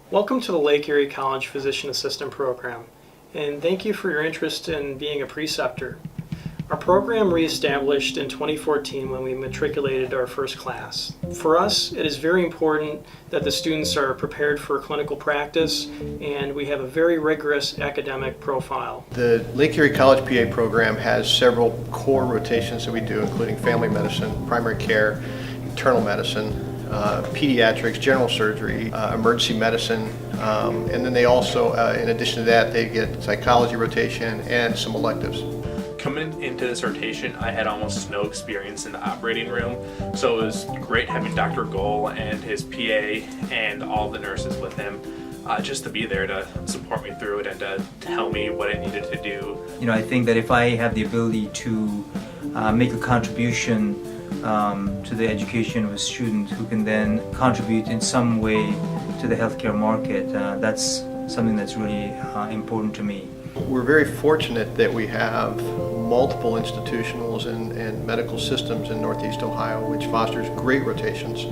Welcome to the Lake Erie College Physician Assistant Program, and thank you for your interest in being a preceptor. Our program reestablished in 2014 when we matriculated our first class. For us, it is very important that the students are prepared for clinical practice, and we have a very rigorous academic profile. The Lake Erie College PA program has several core rotations that we do, including family medicine, primary care, internal medicine, pediatrics, general surgery, emergency medicine, and then they also, in addition to that, they get psychology rotation and some electives. Coming into this rotation, I had almost no experience in the operating room, so it was great having Dr. Gohl and his PA and all the nurses with him, just to be there to support me through it and to tell me what I needed to do. I think that if I have the ability to make a contribution to the education of a student who can then contribute in some way to the healthcare market, that's something that's really important to me. We're very fortunate that we have multiple institutionals and medical systems in Northeast Ohio, which fosters great rotations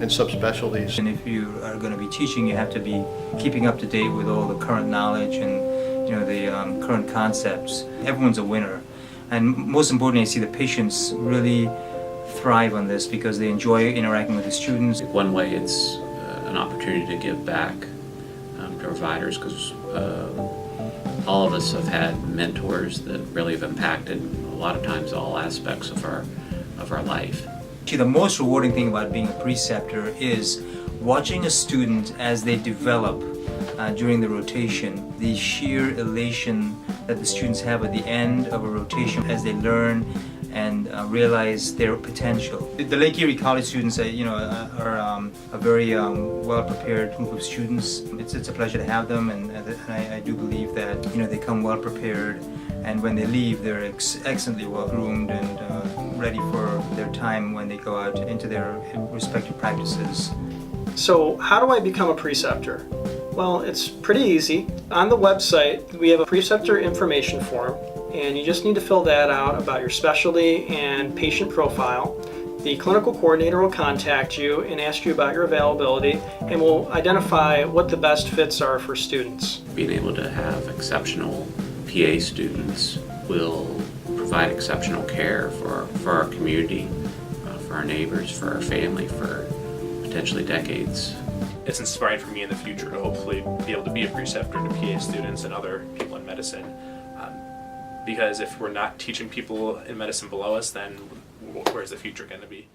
and subspecialties. And if you are going to be teaching, you have to be keeping up to date with all the current knowledge and the current concepts. Everyone's a winner, and most importantly, I see the patients really thrive on this because they enjoy interacting with the students. One way, it's an opportunity to give back to providers, because all of us have had mentors that really have impacted a lot of times all aspects of our life. The most rewarding thing about being a preceptor is watching a student as they develop during the rotation, the sheer elation that the students have at the end of a rotation as they learn and realize their potential. The Lake Erie College students, are a very well-prepared group of students. It's a pleasure to have them, and I do believe that they come well-prepared, and when they leave, they're excellently well-groomed and ready for their time when they go out into their respective practices. So, how do I become a preceptor? Well, it's pretty easy. On the website, we have a preceptor information form, and you just need to fill that out about your specialty and patient profile. The clinical coordinator will contact you and ask you about your availability, and will identify what the best fits are for students. Being able to have exceptional PA students will provide exceptional care for our community, for our neighbors, for our family, for potentially decades. It's inspiring for me in the future to hopefully be able to be a preceptor to PA students and other people in medicine. Because if we're not teaching people in medicine below us, then where's the future going to be?